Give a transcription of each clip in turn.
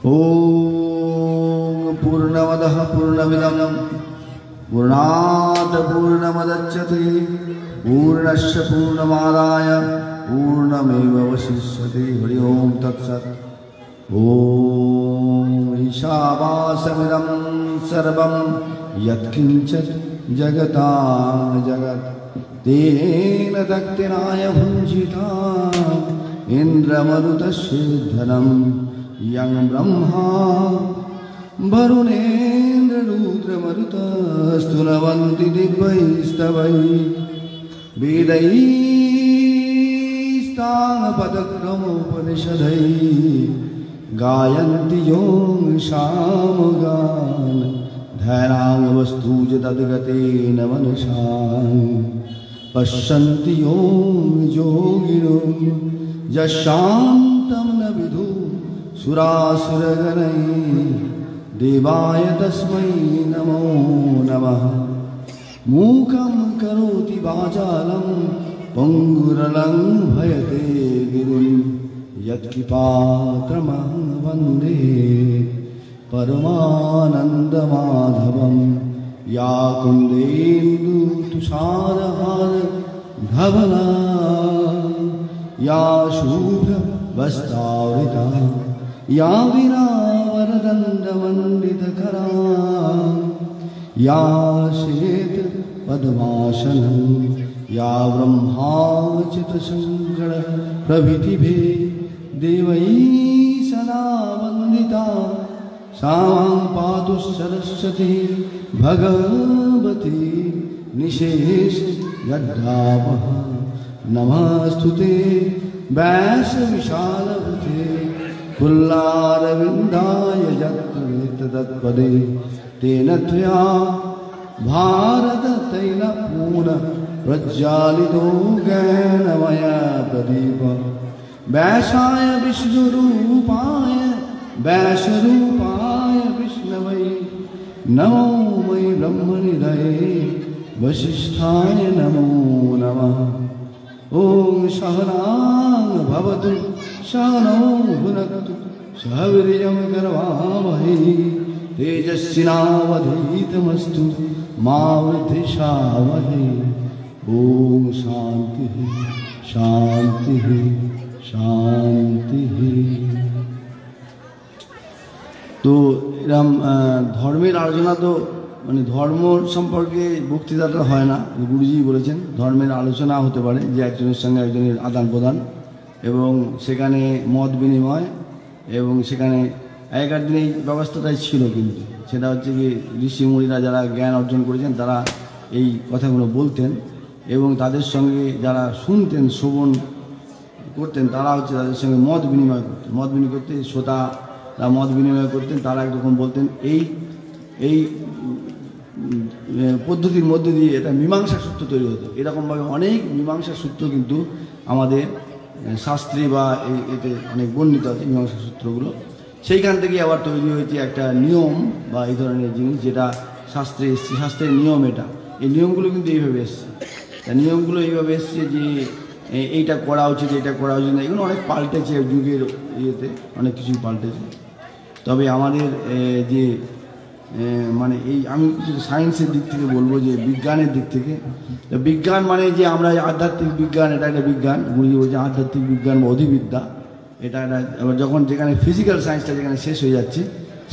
ॐ पूर्णमदः पूर्णमिदं पूर्णात् पूर्णमुदच्यते पूर्णस्य पूर्णमादाय पूर्णमेवावशिष्यते। हरि ओं तत्सत्। ॐ ईशावास्यमिदं सर्वं यत्किञ्चित् जगतां जगत् तेन दक्षिणाय भुञ्जिता इन्द्रमरुतस्य यं ब्रह्मा वरुणेन्द्ररुद्रमरुतस्तुनवन्ति दिव्यैस्तवैः वेदैस्ताङ्गपदक्रमोपनिषदैः गायन्ति यों सामगान् ध्यानाङ्गवस्तुज तद्गतेन मनसां पश्यन्ति यों योगिनो यशान्तं न विदुः सुरासुरगणैः देवाय तस्मै नमो नमः। मूकं करोति वाचालं पङ्गुरलङ्घयते गिरिं यत्कृपातमहं वन्दे परमानन्दमाधवं। या कुन्देन्दुतुषारहारधवला या शुभ्रवस्त्रावृता या वीणावरदण्डमण्डितकरा या श्वेतपद्मासनं या ब्रह्माच्युतशङ्करप्रभृतिभिः देवैः सदा वन्दिता सा मां पातु सरस्वती भगवती निशेषगद्दावः। नमस्तुते वैश्यविशालभुते पुल्लारविन्दाय यत्तत्पदे तेन त्वया भारततैलपूर्ण प्रज्वालितो ज्ञानमया प्रदीप। वैशाय विष्णुरूपाय वैश्यरूपाय विष्णवे नमो मयि ब्रह्मनिधये वसिष्ठाय नमो नमः। ॐ सहनां भवतु सहनौ भुनक्तु सह वीर्यं करवावहै तेजस्विनावधीतमस्तु मा विद्विषावहै। ॐ शान्तिः शान्तिः शान्तिः। तो এরম ধর্মের আলোচনা তো মানে ধর্ম সম্পর্কে বক্তৃতাটা হয় না, গুরুজি বলেছেন ধর্মের আলোচনা হতে পারে যে একজনের সঙ্গে একজনের আদান প্রদান এবং সেখানে মত বিনিময় এবং সেখানে আগেকার দিনে এই ব্যবস্থাটাই ছিল, কিন্তু সেটা হচ্ছে কি ঋষিমুনিরা যারা জ্ঞান অর্জন করেছেন তারা এই কথাগুলো বলতেন এবং তাদের সঙ্গে যারা শুনতেন শ্রবণ করতেন তারা হচ্ছে তাদের সঙ্গে মত বিনিময় করতেন। মত বিনিময় করতে শ্রোতারা মত বিনিময় করতেন, তারা একরকম বলতেন। এই পদ্ধতির মধ্যে দিয়ে এটা মীমাংসা সূত্র তৈরি হতো। এরকমভাবে অনেক মীমাংসা সূত্র কিন্তু আমাদের শাস্ত্রে বা এতে অনেক বর্ণিত আছে মীমাংসা সূত্রগুলো। সেইখান থেকে আবার তৈরি হয়েছে একটা নিয়ম বা এই ধরনের জিনিস যেটা শাস্ত্রে এসছে, শাস্ত্রের নিয়ম এটা। এই নিয়মগুলো কিন্তু এইভাবে এসছে, নিয়মগুলো এইভাবে এসছে যে এইটা করা উচিত এটা করা উচিত না, এগুলো অনেক পাল্টেছে যুগের ইয়েতে, অনেক কিছুই পাল্টেছে। তবে আমাদের যে মানে এই আমি সায়েন্সের দিক থেকে বলবো যে বিজ্ঞানের দিক থেকে, বিজ্ঞান মানে যে আমরা আধ্যাত্মিক বিজ্ঞান, এটা একটা বিজ্ঞান, বুঝি বলছে আধ্যাত্মিক বিজ্ঞান বা অধিবিদ্যা, এটা একটা। এবার যখন যেখানে ফিজিক্যাল সায়েন্সটা যেখানে শেষ হয়ে যাচ্ছে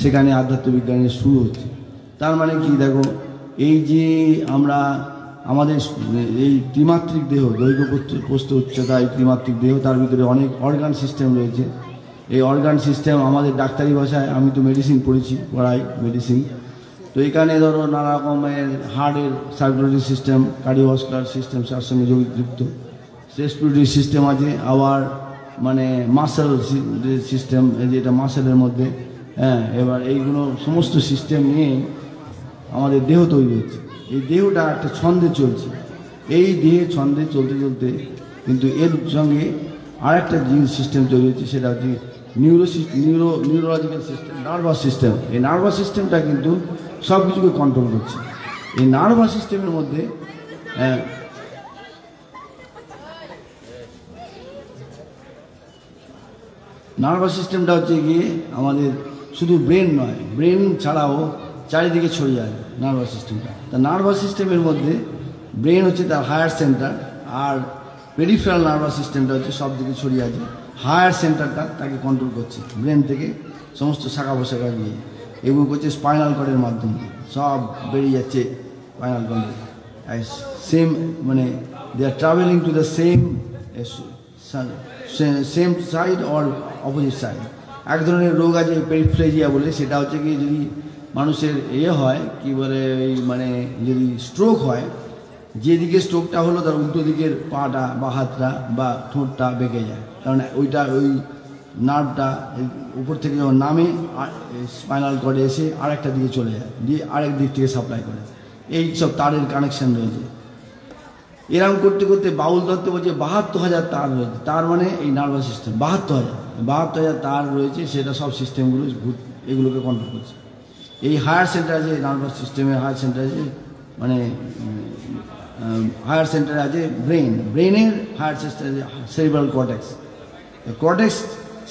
সেখানে আধ্যাত্মিক বিজ্ঞানের শুরু হচ্ছে। তার মানে কি দেখো, এই যে আমরা আমাদের এই ত্রিমাত্রিক দেহ, দৈর্ঘ্য প্রস্থ উচ্চতা, এই ত্রিমাত্রিক দেহ, তার ভিতরে অনেক অর্গান সিস্টেম রয়েছে। এই অর্গান সিস্টেম আমাদের ডাক্তারি ভাষায়, আমি তো মেডিসিন পড়াই মেডিসিন, তো এখানে ধরো নানা রকমের হার্টের সার্কুলেটরি সিস্টেম, কার্ডিওভাস্কুলার সিস্টেম তার সঙ্গে যুক্ত, রেসপিরেটরি সিস্টেম আছে, আবার মানে মাসেল সিস্টেম, যেটা মাসেলের মধ্যে, হ্যাঁ। এবার এইগুলো সমস্ত সিস্টেম নিয়ে আমাদের দেহ তৈরি হচ্ছে। এই দেহটা একটা ছন্দে চলছে, এই দেহে ছন্দে চলতে চলতে কিন্তু এর সঙ্গে আর একটা জিনিস সিস্টেম তৈরি হচ্ছে, সেটা হচ্ছে নিউরোলজিক্যাল সিস্টেম, নার্ভাস সিস্টেম। এই নার্ভাস সিস্টেমটা কিন্তু সব কিছুকে কন্ট্রোল করছে। এই নার্ভাস সিস্টেমের মধ্যে নার্ভাস সিস্টেমটা হচ্ছে গিয়ে আমাদের শুধু ব্রেন নয়, ব্রেন ছাড়াও চারিদিকে ছড়িয়ে আছে নার্ভাস সিস্টেমটা। তা নার্ভাস সিস্টেমের মধ্যে ব্রেন হচ্ছে তার হায়ার সেন্টার, আর পেরিফেরাল নার্ভাস সিস্টেমটা হচ্ছে সব দিকে ছড়িয়ে আছে। হায়ার সেন্টারটা তাকে কন্ট্রোল করছে, ব্রেন থেকে সমস্ত শাখা প্রশাখা গিয়ে এগুলো করছে স্পাইনাল কর্ডের মাধ্যমে, সব বেরিয়ে যাচ্ছে স্পাইনাল কর্ডে। সেম মানে they are travelling to the same side or opposite side. এক ধরনের রোগ আছে পেরিফ্লেজিয়া বলে, সেটা হচ্ছে কি যদি মানুষের হয় কি বলে ওই মানে যদি স্ট্রোক হয়, যেদিকে স্ট্রোকটা হলো তার উল্টো দিকের পাটা বা হাতটা বা ঠোঁটটা বেঁকে যায়, কারণ ওইটা ওই নার্ভটা উপর থেকে যখন নামে স্পাইনাল কর্ডে এসে আরেকটা দিকে চলে যায়, দিয়ে আরেক দিক থেকে সাপ্লাই করে। এই সব তারের কানেকশান রয়েছে। এরকম করতে করতে বাউল দত্ত বলছে 72,000 তার রয়েছে। তার মানে এই নার্ভাস সিস্টেম 72,000 তার রয়েছে, সেটা সব সিস্টেমগুলো এগুলোকে কন্ট্রোল করছে। এই হায়ার সেন্টার আছে নার্ভাস সিস্টেমের, হায়ার সেন্টার আছে মানে হায়ার সেন্টারে আছে ব্রেনের হায়ার সিস্টেম আছে সেরিব্রাল কর্টেক্স।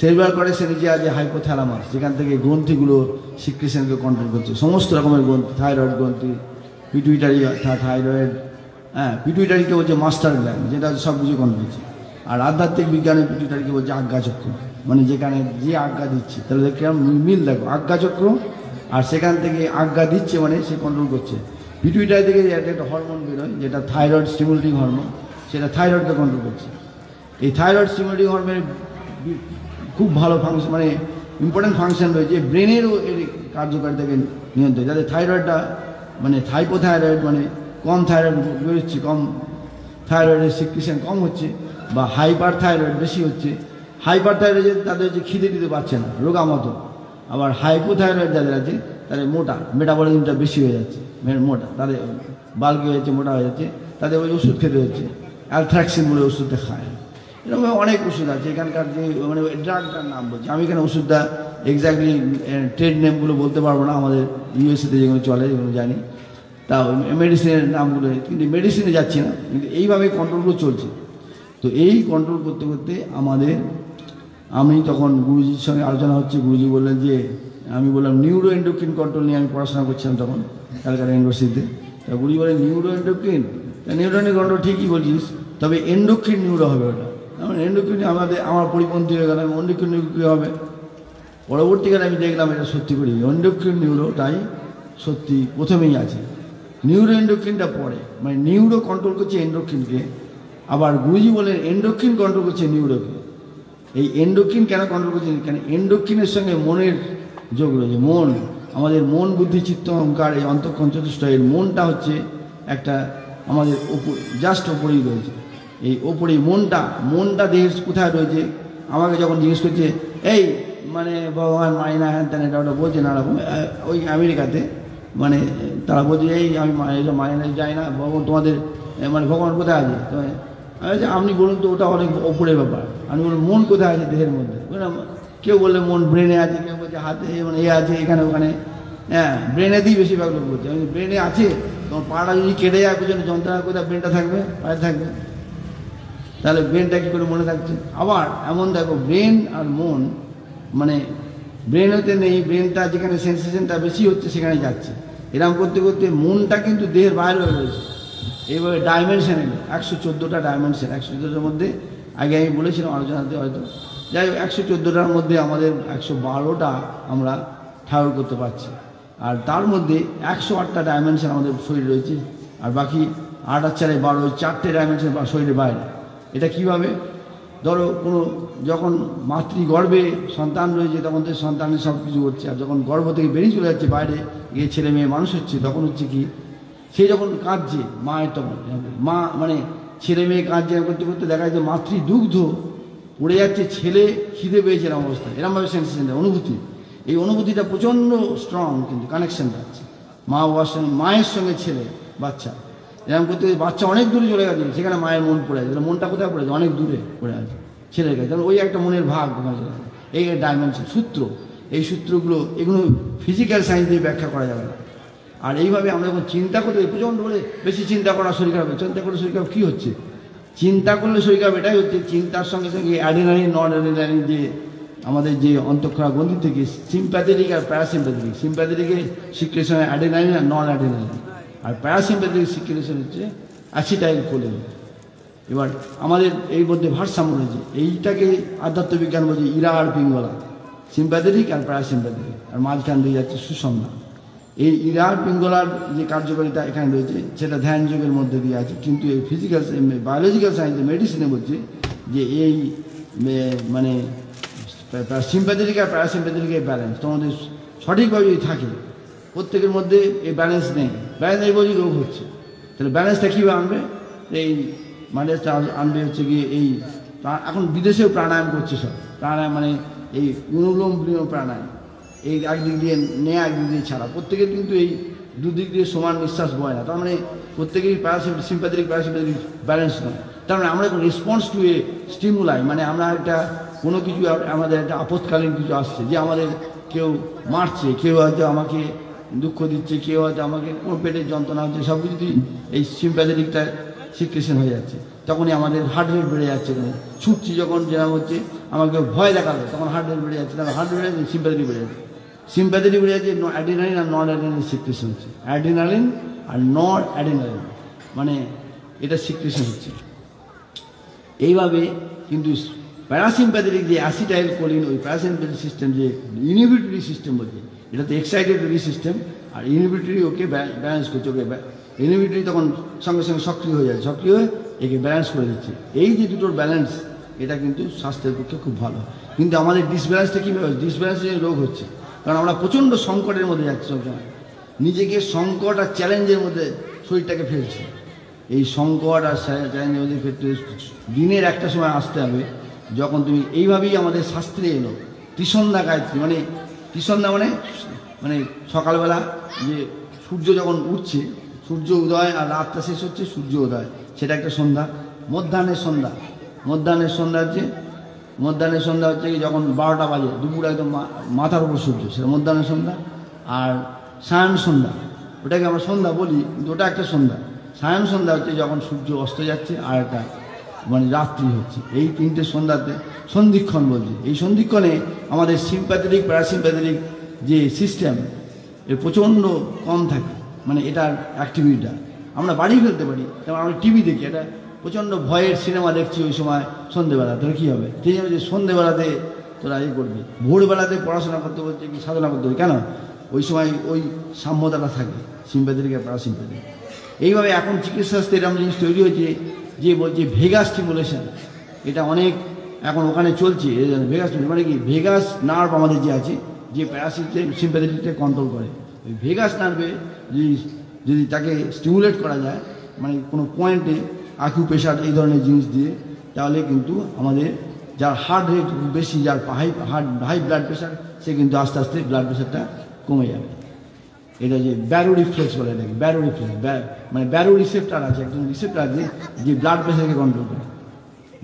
সেরিব্রাল কর্টেক্সের নিচে আছে হাইপোথ্যালামাস, যেখান থেকে গ্রন্থিগুলো সিক্রেশনকে কন্ট্রোল করছে, সমস্ত রকমের গ্রন্থি, থাইরয়েড গ্রন্থি, পিটুইটারি থাইরয়েড, পিটুইটারিকে বলছে মাস্টার গ্ল্যান্ড, যেটা সব কিছু কন্ট্রোল করছে। আর আধ্যাত্মিক বিজ্ঞানে পিটুইটারিকে বলছে আজ্ঞাচক্র, মানে যেখানে যে আজ্ঞা দিচ্ছে, তাহলে কিরম মিল দেখো, আজ্ঞাচক্র আর সেখান থেকে আজ্ঞা দিচ্ছে মানে সে কন্ট্রোল করছে। পিটুইটারি থেকে একটা হরমোন বেরোয় যেটা থাইরয়েড স্টিমুলেটিং হরমোন, সেটা থাইরয়েডকে কন্ট্রোল করছে। এই থাইরয়েড স্টিমুলেটিং হরমোনের খুব ভালো ফাংশন, মানে ইম্পর্টেন্ট ফাংশন রয়েছে, ব্রেনেরও এর কার্যকারিতাকে নিয়ন্ত্রণ। যাতে থাইরয়েডটা মানে হাইপোথাইরয়েড মানে কম থাইরয়েড বেরোচ্ছে, কম থাইরয়েডের সিক্রেশন কম হচ্ছে, বা হাইপার থাইরয়েড বেশি হচ্ছে। হাইপার থাইরয়েড তাদের হচ্ছে খিদে দিতে পারছে না, রোগা মতো। আবার হাইপোথাইরয়েড যাদের আছে তাদের মোটা, মেটাবলিজমটা বেশি হয়ে যাচ্ছে, মোটা, তাদের বাল্কি হয়ে যাচ্ছে, মোটা হয়ে যাচ্ছে, তাদের ওই ওষুধ খেতে হচ্ছে, অ্যালথ্রাক্সিন বলে ওষুধটা খায়। এরকম অনেক ওষুধ আছে এখানকার, যে মানে ড্রাগটার নাম বলছি আমি, এখানে ওষুধটা এক্স্যাক্টলি ট্রেড নেমগুলো বলতে পারবো না, আমাদের ইউএসএতে যেগুলো চলে যেগুলো জানি, তা মেডিসিনের নামগুলো, কিন্তু মেডিসিনে যাচ্ছি না, কিন্তু এইভাবে কন্ট্রোলগুলো চলছে। তো এই কন্ট্রোল করতে করতে আমি তখন গুরুজির সঙ্গে আলোচনা হচ্ছে, গুরুজি বললেন যে, আমি বললাম নিউরো এন্ডোক্রিন কন্ট্রোল নিয়ে আমি পড়াশোনা করছিলাম তখন ক্যালকাটা ইউনিভার্সিটিতে। তা গুরুজি বলেন নিউরো এন্ডোক্রিন, নিউরোনিক কন্ট্রোল ঠিকই বলছিস, তবে এন্ডোক্রিন নিউরো হবে ওটা। এন্ডোক্রিন আমার পরিপন্থী হয়ে গেলাম, এন্ডোক্রিন নিউরো হবে। পরবর্তীকালে আমি দেখলাম এটা সত্যি করি, এন্ডোক্রিন নিউরোটাই সত্যি প্রথমেই আছে, নিউরো এন্ডোক্রিনটা পরে, মানে নিউরো কন্ট্রোল করছে এন্ডোক্রিনকে। আবার গুরুজি বলেন এন্ডোক্রিন কন্ট্রোল করছে নিউরোকে। এই এন্ডোক্রিন কেন কন্ট্রোল করছে? কেন এন্ডোক্রিনের সঙ্গে মনের যোগ রয়েছে। মন, আমাদের মন, বুদ্ধি, চিত্ত, অহংকার, এই অন্তঃকরণ চতুষ্ট, এর মনটা হচ্ছে একটা আমাদের জাস্ট ওপরেই রয়েছে। এই ওপরেই মনটা দেহের কোথায় রয়েছে? আমাকে যখন জিজ্ঞেস করছে এই মানে ভগবান মানি না, হ্যান ত্যান, এটা ওটা বলছে নানা রকম, ওই আমেরিকাতে মানে তারা বলছে এই আমি মানি না, যাই না, ভগবান তোমাদের মানে ভগবান কোথায় আছে? আপনি বলুন তো, ওটা অনেক ওপরের ব্যাপার। আমি বললাম মন কোথায় আছে দেহের মধ্যে? কেউ বললে মন ব্রেনে আছে, কেউ বলছে হাতে, মানে আছে এখানে ওখানে। হ্যাঁ, ব্রেনেতেই বেশিরভাগ লোক বলছে। আমি ব্রেনে আছে, তোমার পাটা যদি কেটে যায় পেছনে যন্ত্রণা, কোথায় ব্রেনটা থাকবে? পায়ে থাকবে, তাহলে ব্রেনটা কী করে মনে থাকছে? আবার এমন দেখো, ব্রেন আর মন মানে ব্রেন হতে নেই, ব্রেনটা যেখানে সেন্সেশনটা বেশি হচ্ছে সেখানে যাচ্ছে। এরকম করতে করতে মনটা কিন্তু দেহের বাইরে রয়েছে। এইভাবে ডাইমেনশন এলো 114টা ডাইমেনশন। 114টার মধ্যে আগে আমি বলেছিলাম আলোচনাতে হয়তো, যাই হোক 114টার মধ্যে আমাদের 112টা আমরা ঠাকুর করতে পারছি। আর তার মধ্যে 108টা ডাইমেনশন আমাদের শরীর রয়েছে, আর বাকি 8 আর 4 12, 4টে ডাইমেনশন বা শরীরের বাইরে। এটা কীভাবে? ধরো যখন মাতৃগর্ভে সন্তান রয়েছে তখন তো সন্তানের সব কিছু হচ্ছে, আর যখন গর্ভ থেকে বেরিয়ে চলে যাচ্ছে বাইরে গিয়ে ছেলে মেয়ে মানুষ হচ্ছে, তখন হচ্ছে কি, সে যখন কাঁদছে মায়ের, তখন মা মানে ছেলে মেয়ে কাঁদছে, করতে করতে দেখা যাচ্ছে মাতৃদুগ্ধ পড়ে যাচ্ছে, ছেলে খিদে পেয়েছে এরকম অবস্থায়, এরকমভাবে সেন্সেশনটা, অনুভূতি, এই অনুভূতিটা প্রচণ্ড স্ট্রং, কিন্তু কানেকশানটা আছে মা বাবার সঙ্গে, মায়ের সঙ্গে ছেলে বাচ্চা। এরকম করতে বাচ্চা অনেক দূরে চলে গেছে, সেখানে মায়ের মন পড়ে আছে, মনটা কোথায় পড়ে আছে? অনেক দূরে পড়ে আছে ছেলের কাছে, কারণ ওই একটা মনের ভাগ। এই ডাইমেনশন সূত্র, এই সূত্রগুলো এগুলো ফিজিক্যাল সায়েন্স দিয়ে ব্যাখ্যা করা যাবে না। আর এইভাবে আমরা যখন চিন্তা করতে প্রচণ্ড বলে, বেশি চিন্তা করা শরীর খারাপ, চিন্তা করলে শরীর খারাপ কী হচ্ছে? চিন্তা করলে শরীর খারাপ এটাই হচ্ছে, চিন্তার সঙ্গে সঙ্গে অ্যাড্রিনালিন, নন অ্যাড্রিনালিন যে আমাদের যে অন্তঃক্ষরা গ্রন্থি থেকে সিম্প্যাথেটিক আর প্যারাসিম্প্যাথেটিক, সিম্প্যাথেটিকে সিক্রেশন হয় অ্যাডেনালিন আর নন অ্যাডেনালিন, আর প্যারাসিম্প্যাথেটিক সিক্রেশন হচ্ছে অ্যাসিটাইলকোলিন। এবার আমাদের এই মধ্যে ভারসাম্য রয়েছে, এইটাকে আধ্যাত্মবিজ্ঞান বলছে ইরা আর পিঙ্গলা, সিম্প্যাথেটিক আর প্যারাসিম্প্যাথেটিক, আর মাঝখান দিয়ে যাচ্ছে সুষমতা। এই ইরা আর পিঙ্গলার যে কার্যকারিতা এখানে রয়েছে সেটা ধ্যান যোগের মধ্যে দিয়ে আছে, কিন্তু এই ফিজিক্যাল বায়োলজিক্যাল সায়েন্সে মেডিসিনে বলছে যে এই মানে সিম্প্যাথেটিক আর প্যারাসিম্প্যাথেটিকের ব্যালেন্স তোমাদের সঠিকভাবে যদি থাকে, প্রত্যেকের মধ্যে এই ব্যালেন্স নেই, ব্যালেন্স এই বলেই রোগ হচ্ছে। তাহলে ব্যালেন্সটা কীভাবে আনবে? এই ব্যালেন্সটা আনবে হচ্ছে গিয়ে এই এখন বিদেশেও প্রাণায়াম করছে সব, প্রাণায়াম মানে এই অনুলোম বিলোম প্রাণায়াম, এই একদিক দিয়ে নেয়া একদিক দিয়ে ছাড়া, প্রত্যেকের কিন্তু এই দুদিক দিয়ে সমান নিঃশ্বাস বয় না, তার মানে প্রত্যেকেরই সিম্প্যাথেটিক প্যারাসিম্প্যাথেটিক ব্যালেন্স নয়। তার মানে আমরা রেসপন্স টু এ স্টিমুলাই, মানে আমরা একটা কোনো কিছু আমাদের একটা আপৎকালীন কিছু আসছে, যে আমাদের কেউ মারছে, কেউ হয়তো আমাকে দুঃখ দিচ্ছে, কেউ হয়তো আমাকে কোনো পেটের যন্ত্রণা হচ্ছে, সব কিছুতেই এই সিম্প্যাথেটিকটা সিক্রেশন হয়ে যাচ্ছে, তখনই আমাদের হার্ট রেট বেড়ে যাচ্ছে। ছুটছি যখন যেরকম হচ্ছে, আমাকে ভয় দেখাবে তখন হার্ট রেট বেড়ে যাচ্ছে, তখন হার্ট রেট বেড়ে যাচ্ছে, সিম্প্যাথেটিক বেড়ে যাচ্ছে, সিম্প্যাথেটিক বেড়ে যাচ্ছে, অ্যাড্রিনালিন আর নন অ্যাড্রিনালিন সিক্রেশন হচ্ছে, অ্যাড্রিনালিন আর নন অ্যাড্রিনালিন মানে এটা সিক্রেশন হচ্ছে। এইভাবে কিন্তু প্যারাসিম্প্যাথেটিক যে অ্যাসিটাইলকোলিন, ওই প্যারাসিম্প্যাথেটিক সিস্টেম যে ইনহিবিটরি সিস্টেম বলছে, এটা তো এক্সাইটেটরি সিস্টেম, আর ইনহিবিটরি ওকে ব্যালেন্স করছে, ওকে ইনহিবিটরি তখন সঙ্গে সঙ্গে সক্রিয় হয়ে যাচ্ছে, সক্রিয় হয়ে একে ব্যালেন্স করে দিচ্ছে। এই যে দুটোর ব্যালেন্স, এটা কিন্তু স্বাস্থ্যের পক্ষে খুব ভালো। কিন্তু আমাদের ডিসব্যালেন্সটা কীভাবে হচ্ছে? ডিসব্যালেন্সের রোগ হচ্ছে কারণ আমরা প্রচণ্ড সংকটের মধ্যে যাচ্ছি, সবসময় নিজেকে সংকট আর চ্যালেঞ্জের মধ্যে শরীরটাকে ফেলছি। এই সংকট আর চ্যালেঞ্জের মধ্যে ক্ষেত্রে দিনের একটা সময় আসতে হবে যখন তুমি এইভাবেই আমাদের শাস্ত্রে এলো ত্রিসন্ধ্যা গায়ত্রী, মানে ত্রিসন্ধ্যা মানে মানে সকালবেলা যে সূর্য যখন উঠছে, সূর্য উদয় আর রাতটা শেষ হচ্ছে সূর্য উদয়, সেটা একটা সন্ধ্যা। মধ্যাহ্নের সন্ধ্যা, মধ্যাহ্নের সন্ধ্যা হচ্ছে কি যখন 12টা বাজে, দুপুর একদম মাথার উপর সূর্য, সেটা মধ্যাহ্নের সন্ধ্যা। আর সায়ন সন্ধ্যা, ওটাকে আমরা সন্ধ্যা বলি কিন্তু ওটা একটা সন্ধ্যা। সায়ন সন্ধ্যা হচ্ছে যখন সূর্য অস্ত যাচ্ছে আর একটা মানে রাত্রি হচ্ছে, এই তিনটে সন্ধ্যাতে সন্ধিক্ষণ বলছি। এই সন্ধিক্ষণে আমাদের সিম্প্যাথেটিক প্যারাসিম্প্যাথেটিক যে সিস্টেম এর প্রচণ্ড কম থাকে, মানে এটার অ্যাক্টিভিটিটা আমরা বাড়িয়ে ফেলতে পারি। যেমন আমরা টিভি দেখি, এটা প্রচণ্ড ভয়ের সিনেমা দেখছি ওই সময় সন্ধ্যেবেলা, তাহলে কী হবে? ঠিক আছে, যে সন্ধ্যেবেলাতে তোরা এই করবি, ভোরবেলাতে পড়াশোনা করতে বলছে কি সাধনা করতে হবে, কেন? ওই সময় ওই সাম্যতাটা থাকে সিম্প্যাথেটিক আর প্যারাসিম্প্যাথেটিক। এইভাবে এখন চিকিৎসাশাস্ত্রে এরকম জিনিস তৈরি হয়েছে যে বলছে ভেগাস স্টিমুলেশন, এটা অনেক এখন ওখানে চলছে। ভেগাস মানে কি? ভেগাস নার্ভ আমাদের যে আছে, যে সিম্প্যাথেটিককে কন্ট্রোল করে, ওই ভেগাস নার্ভে যদি তাকে স্টিমুলেট করা যায়, মানে কোনো পয়েন্টে আকিউপ্রেশার এই ধরনের জিনিস দিয়ে, তাহলে কিন্তু আমাদের যার হার্ট রেট বেশি, যার হাই ব্লাড প্রেশার, সে কিন্তু আস্তে আস্তে ব্লাড প্রেশারটা কমে যাবে। এটা যে ব্যারো রিফ্লেক্স বলে, এটাকে ব্যারো রিফ্লেক্স, মানে ব্যারো রিসেপ্টার আছে, একজন রিসেপ্টার আছে যে ব্লাড প্রেশারকে কন্ট্রোল করে,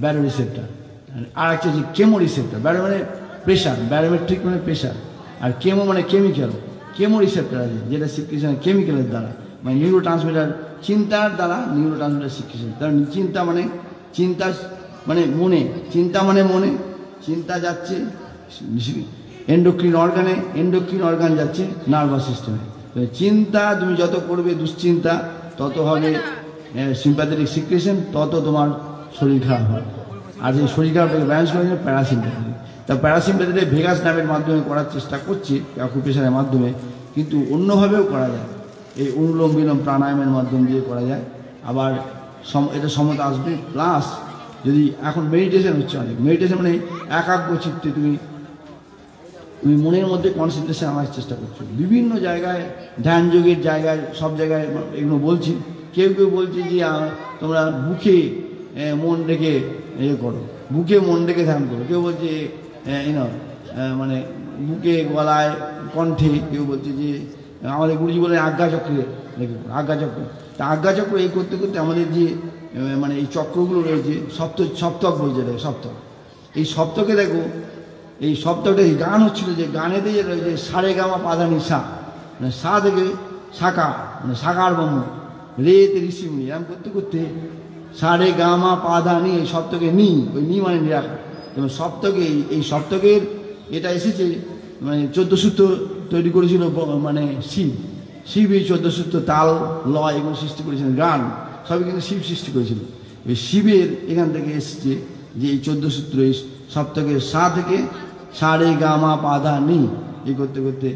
ব্যারো রিসেপ্টার। আর একটা যে কেমো রিসেপ্টার, ব্যারো মানে প্রেশার, ব্যারোমেট্রিক মানে প্রেশার, আর কেমো মানে কেমিক্যাল, কেমো রিসেপ্টার আছে যেটা সিক্রেশন কেমিক্যালের দ্বারা, মানে নিউরো ট্রান্সমিটার, চিন্তার দ্বারা নিউরো ট্রান্সমিটার সিক্রেশন। কারণ চিন্তা মানে মনে, চিন্তা মানে মনে, চিন্তা যাচ্ছে এন্ডোক্রিন অর্গানে, এন্ডোক্রিন অর্গান যাচ্ছে নার্ভাস সিস্টেমে। চিন্তা তুমি যত করবে, দুশ্চিন্তা, তত হবে সিম্প্যাথেটিক সিক্রেশন, তত তোমার শরীর খারাপ হবে। আর এই শরীর খারাপটাকে ব্যালেন্স করার জন্য প্যারাসিম্প্যাথেটিক, তা প্যারাসিম্প্যাথেটিক ভেগাস নার্ভের মাধ্যমে করার চেষ্টা করছি অকুপেশনের মাধ্যমে, কিন্তু অন্যভাবেও করা যায়। এই অনুলোম বিলোম প্রাণায়ামের মাধ্যম দিয়ে করা যায়। আবার এটা সমতা আসবে, প্লাস যদি এখন মেডিটেশন হচ্ছে অনেক, মেডিটেশন মানে একাগ্র চিত্তে তুমি মনের মধ্যে কনসেন্ট্রেশন আনার চেষ্টা করছো। বিভিন্ন জায়গায় ধ্যান যোগের জায়গায়, সব জায়গায় এগুলো বলছি। কেউ বলছে যে তোমরা বুকে মন রেখে করো, বুকে মন রেখে ধ্যান করো। কেউ বলছে মানে বুকে, গলায়, কণ্ঠে। কেউ বলছে যে আমাদের গুরুজি বলে আজ্ঞাচক্রে রেখে করো, আজ্ঞাচক্র। তা আজ্ঞাচক্র এই করতে করতে আমাদের যে মানে এই চক্রগুলো রয়েছে, সপ্তক বলছে, সপ্তক। এই সপ্তকে দেখো, এই সপ্তকটা গান হচ্ছিল, যে গানেতে যে রয়েছে সারে গামা পাধানি সা, মানে সা থেকে শাখা, মানে শাখার ব্রহ্ম, রেতে ঋষিমুনি, এরম করতে করতে সারে গামা পাধানি, এই সপ্তকে নি, ওই নি মানে নিরাকার। এবং সপ্তকে এই সপ্তকের এটা এসেছে মানে 14 সূত্র তৈরি করেছিল মানে শিব এই 14 সূত্র তাল লয় এগুলো সৃষ্টি করেছিলেন, গান সবই কিন্তু শিব সৃষ্টি করেছিল। এই শিবের এখান থেকে এসেছে যে এই 14 সূত্র এই সপ্তকে সা থেকে সা রে গা মা পা ধা নি এই করতে করতে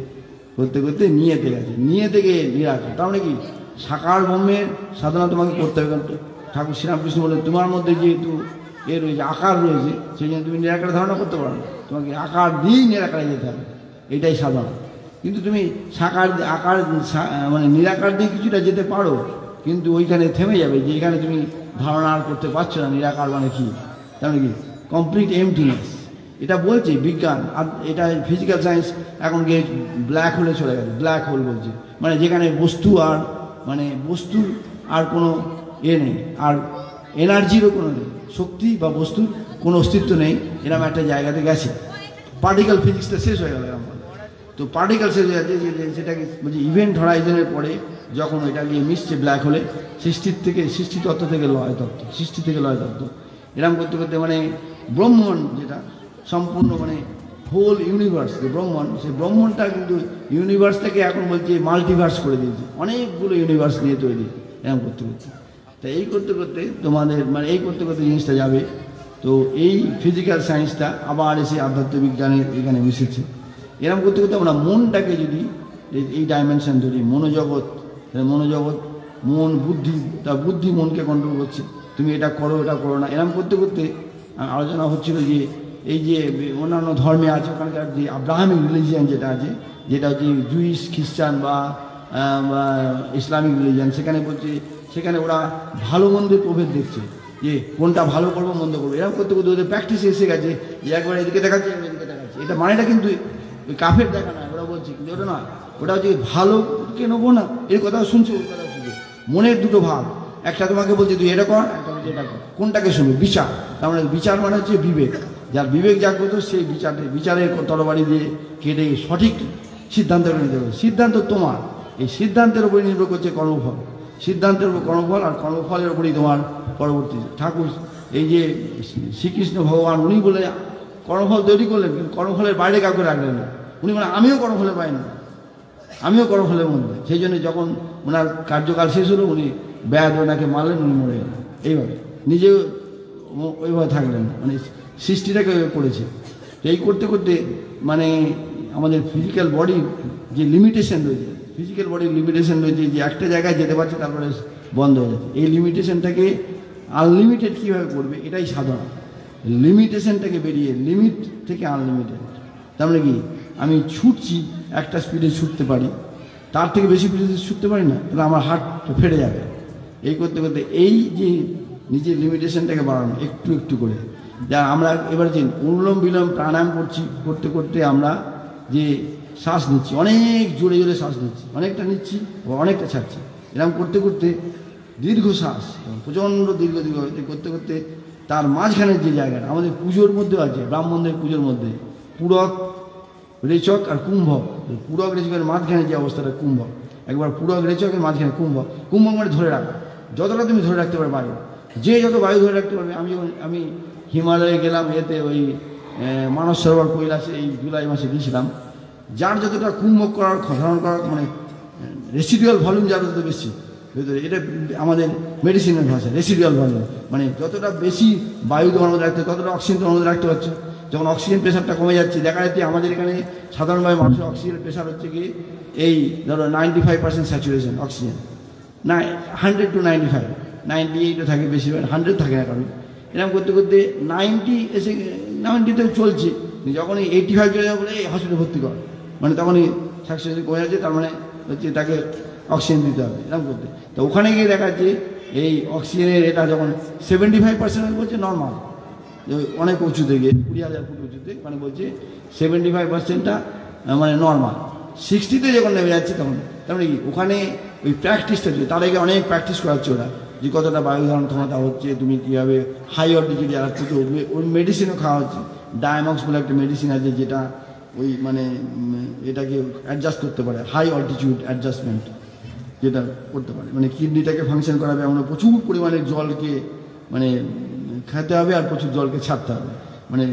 করতে করতে নিয়েতে গেছে, নিয়ে থেকে নিরাকার। তার মানে কি সাকার ব্রহ্মের সাধনা তোমাকে করতে হবে। কারণ ঠাকুর শ্রীরামকৃষ্ণ বলে তোমার মধ্যে যেহেতু এ রয়েছে আকার রয়েছে, সেই জন্য তুমি নিরাকার ধারণা করতে পারো না, তোমাকে আকার দিয়েই নিরাকারে যেতে হবে, এটাই সাধনা। কিন্তু তুমি সাকার আকার মানে নিরাকার দিয়ে কিছুটা যেতে পারো, কিন্তু ওইখানে থেমে যাবে যে এখানে তুমি ধারণা আর করতে পারছো না নিরাকার মানে কি, তার মানে কি কমপ্লিট এমটিনেস। এটা বলছে বিজ্ঞান, আর এটা ফিজিক্যাল সায়েন্স এখন গিয়ে ব্ল্যাক হোলে চলে গেছে। ব্ল্যাক হোল বলছে মানে যেখানে বস্তু আর মানে বস্তুর আর কোনো নেই, আর এনার্জিরও কোনো নেই, শক্তি বা বস্তুর কোনো অস্তিত্ব নেই, এরকম একটা জায়গাতে গেছে। পার্টিকেল ফিজিক্সটা শেষ হয়ে গেল এরকম। তো পার্টিকেল শেষ হয়ে যাচ্ছে, সেটাকে বলছে ইভেন্ট হরাইজনের পরে যখন এটা গিয়ে মিশছে ব্ল্যাক হোলে, সৃষ্টি তত্ত্ব থেকে লয় তত্ত্ব, সৃষ্টি থেকে লয় তত্ত্ব, এরকম করতে করতে মানে ব্রহ্মাণ্ড যেটা সম্পূর্ণ মানে হোল ইউনিভার্স যে ব্রহ্মাণ্ড, সেই ব্রহ্মাণ্ডটা কিন্তু ইউনিভার্সটাকে এখন বলছে মাল্টিভার্স করে দিয়েছে, অনেকগুলো ইউনিভার্স নিয়ে তৈরি, এরকম করতে করতে। তা এই করতে করতে তোমাদের মানে এই করতে করতে জিনিসটা যাবে। তো এই ফিজিক্যাল সায়েন্সটা আবার এসে আধ্যাত্মিক বিজ্ঞানের এখানে মিশেছে। এরকম করতে করতে আমরা মনটাকে যদি এই ডাইমেনশন ধরি, মনোজগৎ, মন বুদ্ধি, তা বুদ্ধি মনকে কন্ট্রোল করছে, তুমি এটা করো এটা করো না। এরকম করতে করতে আলোচনা হচ্ছিল যে এই যে অন্যান্য ধর্মে আছে ওখানকার যে আব্রাহামিক রিলিজিয়ান যেটা আছে, যেটা হচ্ছে জুইশ খ্রিস্টান বা ইসলামিক রিলিজিয়ান, সেখানে বলছে সেখানে ওরা ভালো মন্দের প্রভেদ দেখছে, যে কোনটা ভালো করবো মন্দ করবো। এরকম করতে করতে ওদের প্র্যাকটিসে এসে গেছে যে একবার এদিকে দেখাচ্ছে এদিকে দেখাচ্ছে। এটা মানেটা কিন্তু ওই কাফের দেখা নয়, ওরা বলছে কিন্তু ওটা নয়, ওটা হচ্ছে ভালোকে নেবো না, এর কথাও শুনছে ওর কথাও শুনছে। মনের দুটো ভাব, একটা তোমাকে বলছে তুই এটা কর, একটা বলছে এটা কর, কোনটাকে শুনবে? বিচার। তার মানে বিচার মানে হচ্ছে বিবেক, যার বিবেক জাগ্রত সেই বিচারের তরবারি দিয়ে কেটে সঠিক সিদ্ধান্ত নিতে হবে। সিদ্ধান্ত তোমার, এই সিদ্ধান্তের উপরে নির্ভর করছে কর্মফল, সিদ্ধান্তের উপর কর্মফল, আর কর্মফলের উপরেই তোমার পরবর্তী। ঠাকুর এই যে শ্রীকৃষ্ণ ভগবান উনি বলে কর্মফল তৈরি করলেন, কিন্তু কর্মফলের বাইরে কাউকে রাখলেন না। উনি মানে আমিও কর্মফলের বাইরে না, আমিও কর্মফলের মধ্যে। সেই জন্য যখন ওনার কার্যকাল শেষ হলো উনি ব্যাধ ওনাকে মারলেন, উনি মরে গেলেন। এইভাবে নিজেও ওইভাবে থাকলেন, মানে সৃষ্টিটাকে করেছে। তো এই করতে করতে মানে আমাদের ফিজিক্যাল বডির যে লিমিটেশন রয়েছে, ফিজিক্যাল বডির লিমিটেশন রয়েছে, যে একটা জায়গায় যেতে পারছে তারপরে বন্ধ হয়ে যাচ্ছে। এই লিমিটেশনটাকে আনলিমিটেড কীভাবে করবে, এটাই সাধনা। লিমিটেশনটাকে বেরিয়ে লিমিট থেকে আনলিমিটেড, তার মানে কি আমি ছুটছি একটা স্পিডে ছুটতে পারি, তার থেকে বেশি স্পিডে ছুটতে পারি না, তাহলে আমার হার্ট ফেটে যাবে। এই করতে করতে এই যে নিজের লিমিটেশনটাকে বাড়ানো একটু একটু করে, যা আমরা এবার যে অনুলোম বিলোম প্রাণায়াম করছি, করতে করতে আমরা যে শ্বাস নিচ্ছি, অনেক জোরে জোরে শ্বাস নিচ্ছি, অনেকটা নিচ্ছি অনেকটা ছাড়ছি, এরকম করতে করতে দীর্ঘ শ্বাস, প্রচণ্ড দীর্ঘ করতে করতে তার মাঝখানের যে জায়গাটা আমাদের পুজোর মধ্যে আছে, ব্রাহ্মণদের পুজোর মধ্যে পুরক, রেচক আর কুম্ভক। পুরক রেচকের মাঝখানে যে অবস্থাটা কুম্ভক, একবার পুরক রেচকের মাঝখানে কুম্ভক। কুম্ভক মানে ধরে রাখা, যতটা তুমি ধরে রাখতে পারবে বায়ু, যে যত বায়ু ধরে রাখতে পারবে। আমি হিমালয়ে গেলাম, এতে ওই মানস সরোবর কৈলাসে এই জুলাই মাসে গিয়েছিলাম, যার যতটা কুম্ভক করার ধারণ করার মানে রেসিডুয়াল ভলিউম যার যত বেশি ভেতরে, এটা আমাদের মেডিসিনের ভাষা রেসিডুয়াল ভলিউম, মানে যতটা বেশি বায়ু তোমার মধ্যে রাখতে ততটা অক্সিজেন তোমার মধ্যে রাখতে পারছো। যখন অক্সিজেন প্রেশারটা কমে যাচ্ছে, দেখা যাচ্ছে আমাদের এখানে সাধারণভাবে মানুষের অক্সিজেন প্রেশার হচ্ছে কি এই ধরো 95% স্যাচুরেশন অক্সিজেন, না 100 to 95, 98ও থাকে বেশিরভাগ, 100 থাকে না কারণ। এরকম করতে করতে 90 এসে 90তেও চলছে, যখনই 85 চলে যাবে বলে এই হসপিটালে ভর্তি কর, মানে তখনই স্যাচুরেশন কমে যাচ্ছে, তার মানে হচ্ছে তাকে অক্সিজেন দিতে হবে। এরকম করতে তো ওখানে গিয়ে দেখা যাচ্ছে এই অক্সিজেনের এটা যখন 75% বলছে নর্মাল, অনেক উঁচুতে গিয়ে 20,000 ফুট উঁচুতে, মানে বলছে 75%টা মানে নর্মাল, 60তে যখন নেমে যাচ্ছে তখন, তার মানে কি ওখানে ওই প্র্যাকটিসটা হচ্ছে। তার আগে অনেক প্র্যাকটিস করাচ্ছে ওরা, যে কতটা বায়ু ধারণ ক্ষমতা হচ্ছে, তুমি কীভাবে হাই অল্টিটিউডে আসতে, ওই মেডিসিনও খাওয়া হচ্ছে। ডায়ামক্স বলে একটা মেডিসিন আছে যেটা ওই মানে এটাকে অ্যাডজাস্ট করতে পারে, হাই অল্টিটিউড অ্যাডজাস্টমেন্ট যেটা করতে পারে, মানে কিডনিটাকে ফাংশন করাবে। আমরা প্রচুর পরিমাণে জলকে মানে খেতে হবে আর প্রচুর জলকে ছাড়তে হবে, মানে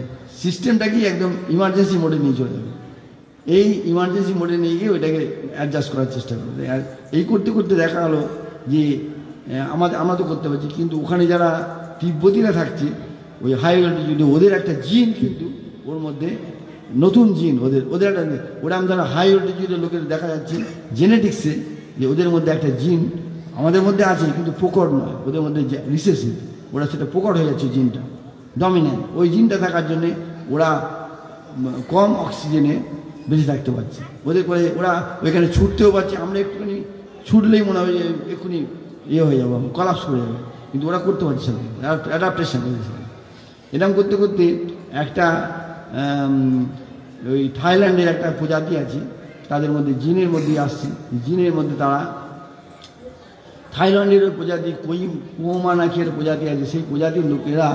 সিস্টেমটাকেই একদম ইমার্জেন্সি মোডে নিয়ে চলে যাবে। এই ইমার্জেন্সি মোডে নিয়ে গিয়ে ওইটাকে অ্যাডজাস্ট করার চেষ্টা করবে। আর এই করতে করতে দেখা গেলো যে আমরা তো করতে পারছি, কিন্তু ওখানে যারা তিব্বতীরা থাকছে ওই হাই অল্টিটিউডে, ওদের একটা জিন কিন্তু ওর মধ্যে নতুন জিন, ওদের একটা ওরা যারা হাই অল্টিটিউডের লোকের দেখা যাচ্ছে জেনেটিক্সে যে ওদের মধ্যে একটা জিন আমাদের মধ্যে আছে, কিন্তু প্রকট নয়, ওদের মধ্যে রিসেসিভ, ওরা সেটা প্রকট হয়ে যাচ্ছে জিনটা ডমিনেন্ট। ওই জিনটা থাকার জন্যে ওরা কম অক্সিজেনে বেঁচে থাকতে পারছে। ওদের করে ওরা ওইখানে ছুটতেও পারছে, আমরা একটুখানি ছুটলেই মনে হয় যে এক্ষুনি হয়ে যাবো, কলাপস করে যাবে, কিন্তু ওরা করতে পারছে না, অ্যাডাপ্টেশন করেছে। এরকম করতে করতে একটা ওই থাইল্যান্ডের একটা প্রজাতি আছে, তাদের মধ্যে জিনের মধ্যে আসছে, জিনের মধ্যে তারা থাইল্যান্ডের প্রজাতি কোমানাকের প্রজাতি আছে, সেই প্রজাতির লোকেরা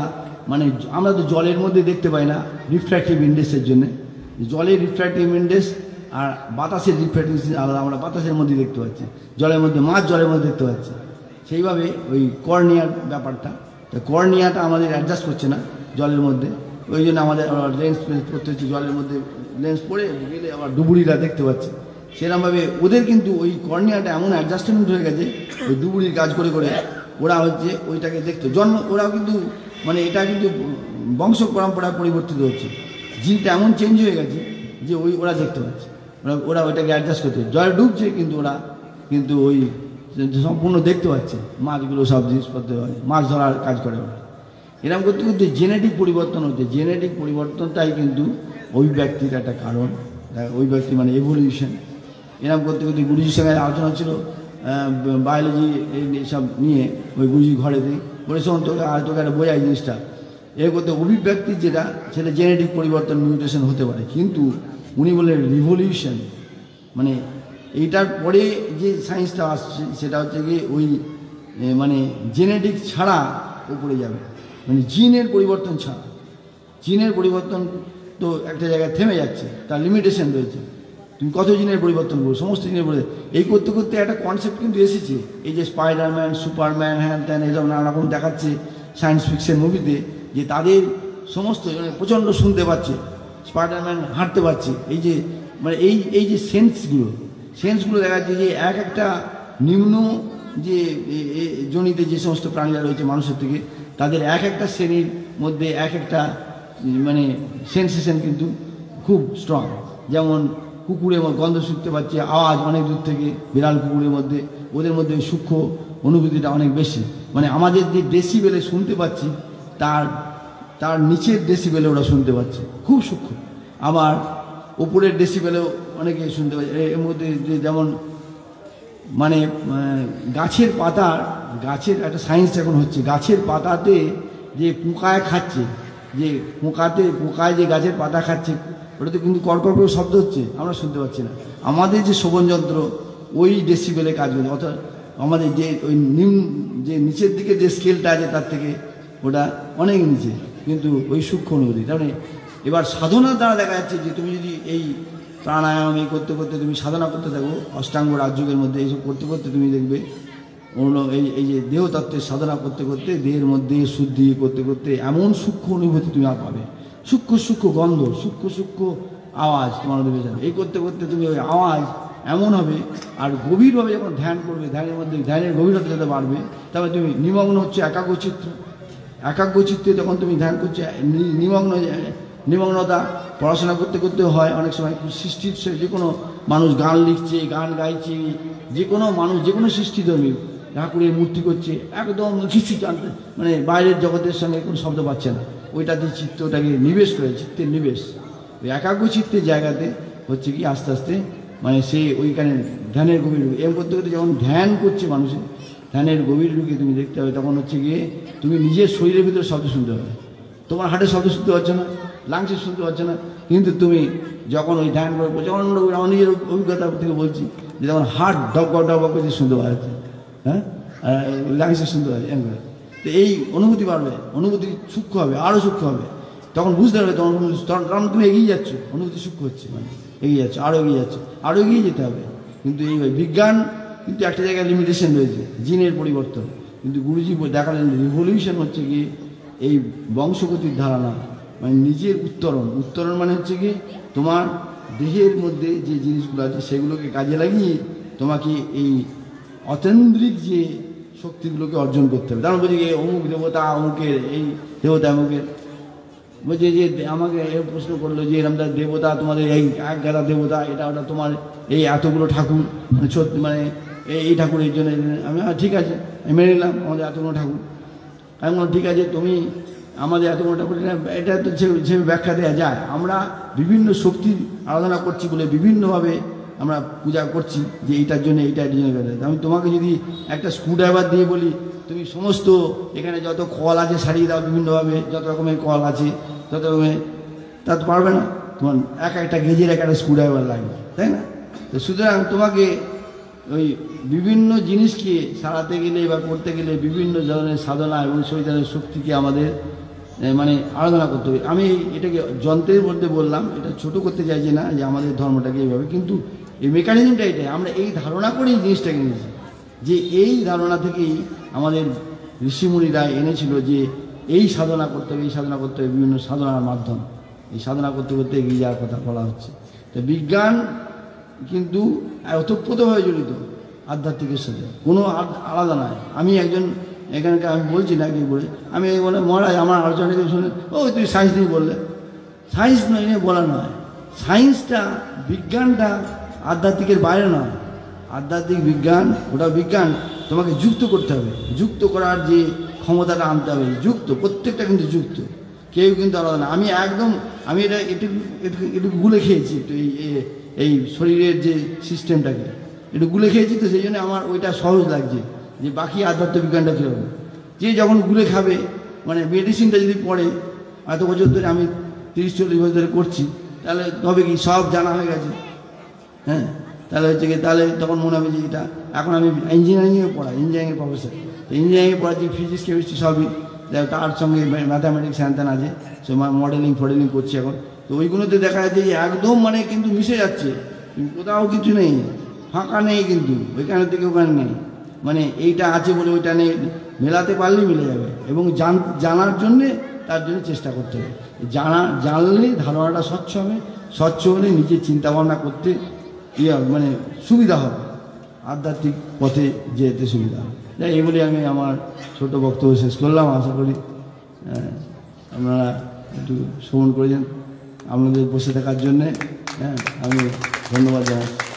মানে আমরা তো জলের মধ্যে দেখতে পাই না রিফ্র্যাক্টিভ ইন্ডেক্সের জন্যে, জলের রিফ্র্যাক্টিভ ইন্ডেক্স আর বাতাসের রিফ্র্যাক্টিভ আলাদা, আমরা বাতাসের মধ্যে দেখতে পাচ্ছি, জলের মধ্যে মাছ জলের মধ্যে দেখতে পাচ্ছি। সেইভাবে ওই কর্নিয়ার ব্যাপারটা, কর্নিয়াটা আমাদের অ্যাডজাস্ট করছে না জলের মধ্যে, ওই জন্য আমাদের লেন্স পড়তে হচ্ছে, জলের মধ্যে লেন্স পড়ে গেলে আবার ডুবুরিরা দেখতে পাচ্ছে। সেরকমভাবে ওদের কিন্তু ওই কর্নিয়াটা এমন অ্যাডজাস্টমেন্ট হয়ে গেছে, ওই ডুবুরির কাজ করে করে ওরা হচ্ছে ওইটাকে দেখতে ওরাও কিন্তু মানে এটা কিন্তু বংশ পরম্পরায় পরিবর্তিত হচ্ছে, জিনটা এমন চেঞ্জ হয়ে গেছে যে ওরা দেখতে পাচ্ছে, ওরা ওইটাকে অ্যাডজাস্ট করতে, জলে ডুবছে কিন্তু ওরা কিন্তু ওই সম্পূর্ণ দেখতে পাচ্ছে মাছগুলো, সব জিনিসপত্র মাছ ধরার কাজ করে ওরা। এরকম করতে করতে জেনেটিক পরিবর্তন হচ্ছে, জেনেটিক পরিবর্তনটাই কিন্তু ওই ব্যক্তির একটা কারণ, ওই ব্যক্তি মানে এভলিউশন। এরকম করতে করতে গুরুজির সঙ্গে আলোচনা ছিল বায়োলজি এইসব নিয়ে, ওই গুরুজি ঘরেতে বলেছে তোকে একটা বোঝাই জিনিসটা, এর করতে অভিব্যক্তির যেটা সেটা জেনেটিক পরিবর্তন মিউটেশন হতে পারে, কিন্তু উনি বললেন রিভলিউশন, মানে এইটার পরে যে সায়েন্সটা আসছে সেটা হচ্ছে কি ওই মানে জেনেটিক ছাড়া উপরে যাবে, মানে জিনের পরিবর্তন ছাড়া। জিনের পরিবর্তন তো একটা জায়গায় থেমে যাচ্ছে, তার লিমিটেশন রয়েছে, তুমি কত জিনের পরিবর্তন করো, সমস্ত জিনের পরিবর্তন। এই করতে করতে একটা কনসেপ্ট কিন্তু এসেছে, এই যে স্পাইডারম্যান, সুপারম্যান, হ্যান ত্যান এইসব নানা রকম দেখাচ্ছে সায়েন্স ফিকশন মুভিতে, যে তাদের সমস্ত প্রচণ্ড শুনতে পাচ্ছে, স্পাইডারম্যান হাঁটতে পারছে, এই যে মানে এই যে সেন্সগুলো দেখা যাচ্ছে যে এক একটা নিম্ন যে জনিতে যে সমস্ত প্রাণীরা রয়েছে মানুষের থেকে, তাদের এক একটা শ্রেণীর মধ্যে এক একটা মানে সেন্সেশন কিন্তু খুব স্ট্রং। যেমন কুকুরের গন্ধ শুনতে পাচ্ছে, আওয়াজ অনেক দূর থেকে, বিড়াল কুকুরের মধ্যে ওদের মধ্যে সূক্ষ্ম অনুভূতিটা অনেক বেশি, মানে আমাদের যে ডেসিবেলে শুনতে পাচ্ছি তার নিচের ডেসিবেলে ওরা শুনতে পাচ্ছে, খুব সূক্ষ্ম। আবার ওপরের ডেসিবেলেও অনেকে শুনতে পাচ্ছে। এর মধ্যে যে যেমন মানে গাছের একটা সায়েন্স এখন হচ্ছে, গাছের পাতাতে যে পোকায় খাচ্ছে, যে পোকায় যে গাছের পাতা খাচ্ছে, ওটাতে কিন্তু কড়কড় করে শব্দ হচ্ছে, আমরা শুনতে পাচ্ছি না। আমাদের যে শ্রবণ যন্ত্র ওই ডেসিবেলে কাজ করছে, অর্থাৎ আমাদের যে ওই যে নিচের দিকে যে স্কেলটা আছে তার থেকে ওটা অনেক নিচে, কিন্তু ওই সূক্ষ্ম অনুভূতি। তার মানে এবার সাধনার দ্বারা দেখা যাচ্ছে যে তুমি যদি এই প্রাণায়াম এই করতে করতে তুমি সাধনা করতে থাকো, অষ্টাঙ্গ রাজযোগের মধ্যে এইসব করতে করতে তুমি দেখবে এই যে দেহতত্ত্বের সাধনা করতে করতে দেহের মধ্যে শুদ্ধি করতে করতে এমন সূক্ষ্ম অনুভূতি তুমি আর পাবে, সূক্ষ্ম গন্ধ, সূক্ষ্ম আওয়াজ তোমার দেবে যাবে। এই করতে করতে তুমি ওই আওয়াজ এমন হবে, আর গভীরভাবে যখন ধ্যান করবে, ধ্যানের মধ্যে ধ্যানের গভীরতা যাতে বাড়বে, তবে তুমি নিমগ্ন হচ্ছে একাগ্রচিত্তে যখন তুমি ধ্যান করছো, নিমগ্নতা পড়াশোনা করতে করতে হয় অনেক সময়। সৃষ্টির যে কোনো মানুষ গান লিখছে, গান গাইছে, যে কোনো মানুষ যে কোনো সৃষ্টিধর্মী ঠাকুরের মূর্তি করছে, একদম কিছু জানতে মানে বাইরের জগতের সঙ্গে কোনো শব্দ পাচ্ছে না, ওইটাতে চিত্তটাকে নিবেশ করে, চিত্তের নিবেশ ওই একাগ্রচিত্তের জায়গাতে হচ্ছে কি আস্তে আস্তে মানে সে ওইখানে ধ্যানের গভীর এম করতে করতে যখন ধ্যান করছে মানুষের, ধ্যানের গভীর ঢুকে তুমি দেখতে হবে, তখন হচ্ছে গিয়ে তুমি নিজের শরীরের ভিতরে শব্দ শুনতে হবে। তোমার হার্টের শব্দ শুনতে পাচ্ছ না, লাংসের শুনতে পাচ্ছ না, কিন্তু তুমি যখন ওই ধ্যান করো, প্রচণ্ড আমার নিজের অভিজ্ঞতা থেকে বলছি যে যখন হার্ট ডব করছে শুনতে পাওয়া যাচ্ছে, হ্যাঁ লাংসের শুনতে পাচ্ছে এম করে, তো এই অনুভূতি বাড়বে, অনুভূতি সূক্ষ্ম হবে, আরও সূক্ষ্ম হবে, তখন বুঝতে পারবে, তখন তুমি এগিয়ে যাচ্ছ, অনুভূতি সূক্ষ্ম হচ্ছে, মানে এগিয়ে যাচ্ছে, আরও এগিয়ে যেতে হবে। কিন্তু এই বিজ্ঞান কিন্তু একটা জায়গায় লিমিটেশন রয়েছে, জিনের পরিবর্তন, কিন্তু গুরুজি দেখালেন রিভলিউশন হচ্ছে কি এই বংশগতির ধারণা, মানে নিজের উত্তরণ মানে হচ্ছে কি তোমার দেহের মধ্যে যে জিনিসগুলো আছে সেগুলোকে কাজে লাগিয়ে তোমাকে এই অতীন্দ্রিক যে শক্তিগুলোকে অর্জন করতে হবে। তার বলছি অমুক দেবতা অমুকের, এই দেবতা অমুকের, বলছে যে আমাকে প্রশ্ন করলো যে এরকম দেবতা তোমাদের এই এক গাদা দেবতা, এটা ওটা তোমার এই এতগুলো ঠাকুর, মানে সত্যি মানে এই ঠাকুর এই জন্য। আমি ঠিক আছে, আমি মেনে নিলাম আমাদের এতগুলো ঠাকুর। আমি বললাম ঠিক আছে, তুমি আমাদের এতগুলো ঠাকুর, এটা তো যে ব্যাখ্যা দেওয়া যায়। আমরা বিভিন্ন শক্তির আরাধনা করছি বলে বিভিন্নভাবে আমরা পূজা করছি যে এইটার জন্য এইটার জন্য। আমি তোমাকে যদি একটা স্ক্রুড্রাইভার দিয়ে বলি তুমি সমস্ত এখানে যত কল আছে সারিয়ে দাও বিভিন্নভাবে, যত রকমের কল আছে তত রকমের, তা তো পারবে না। তোমার একটা গেজের একটা স্ক্রুড্রাইভার লাগবে, তাই না? তো সুতরাং তোমাকে ওই বিভিন্ন জিনিসকে সারাতে গেলে বা করতে গেলে বিভিন্ন ধরনের সাধনা এবং সেই ধরনের শক্তিকে আমাদের মানে আরাধনা করতে হবে। আমি এটাকে যন্ত্রের মধ্যে বললাম, এটা ছোট করতে চাইছি না যে আমাদের ধর্মটাকে এইভাবে, কিন্তু এই মেকানিজমটা এটাই, আমরা এই ধারণা করেই জিনিসটাকে নিয়েছি, যে এই ধারণা থেকেই আমাদের ঋষিমুনিরা এনেছিল যে এই সাধনা করতে হবে, এই সাধনা করতে হবে, বিভিন্ন সাধনার মাধ্যম, এই সাধনা করতে করতে এগিয়ে যাওয়ার কথা বলা হচ্ছে। তো বিজ্ঞান কিন্তু ওতপ্রোতভাবে জড়িত আধ্যাত্মিকের সাথে, কোনো আলাদা নয়। আমি একজন এখানকার, আমি বলছি না কি বলে, আমি বলে মহারাজ আমার আলোচনাকে শুনে ও তুই সায়েন্স নিয়ে বললে, সায়েন্স নয় নিয়ে বলা নয়। সায়েন্সটা বিজ্ঞানটা আধ্যাত্মিকের বাইরে নয়। আধ্যাত্মিক বিজ্ঞান ওটা বিজ্ঞান, তোমাকে যুক্ত করতে হবে, যুক্ত করার যে ক্ষমতাটা আনতে হবে, যুক্ত, প্রত্যেকটা কিন্তু যুক্ত, কেউ কিন্তু আলাদা না। আমি একদম আমি এটা একটু গুলে খেয়েছি, একটু এই শরীরের যে সিস্টেমটাকে একটু গুলে খেয়েছি, তো সেই জন্য আমার ওইটা সহজ লাগছে যে বাকি আধ্যাত্মিক বিজ্ঞানটা কী হবে। যে যখন গুলে খাবে, মানে মেডিসিনটা যদি পড়ে, এত বছর ধরে আমি 30-40 বছর ধরে করছি, তাহলে হবে কি সব জানা হয়ে গেছে, হ্যাঁ, তাহলে হচ্ছে কি তাহলে তখন মনে হবে যে এটা, এখন আমি ইঞ্জিনিয়ারিংয়ে পড়াই, ইঞ্জিনিয়ারিংয়ের প্রফেসর, তো ইঞ্জিনিয়ারিংয়ে পড়াচ্ছি ফিজিক্স কেমিস্ট্রি সবই, তার সঙ্গে ম্যাথামেটিক্স হ্যান আছে, সে মডেলিং করছি এখন। তো ওইগুলোতে দেখা যাচ্ছে যে একদম মানে কিন্তু মিশে যাচ্ছে, কোথাও কিছু নেই, ফাঁকা নেই, কিন্তু ওইখানের থেকে ওখানে নেই, মানে এইটা আছে বলে ওইটা নেই, মেলাতে পারলেই মিলে যাবে। এবং জানার জন্যে তার জন্য চেষ্টা করতে হবে, জানলে ধারণাটা স্বচ্ছ হবে, স্বচ্ছ হলে নিজের চিন্তাভাবনা করতে মানে সুবিধা হবে, আধ্যাত্মিক পথে যেতে সুবিধা হবে। যাই এই বলে আমি আমার ছোট বক্তব্য শেষ করলাম। আশা করি আপনারা একটু শ্রবণ করেছেন, আপনাদের বসে থাকার জন্যে আমি ধন্যবাদ জানাচ্ছি।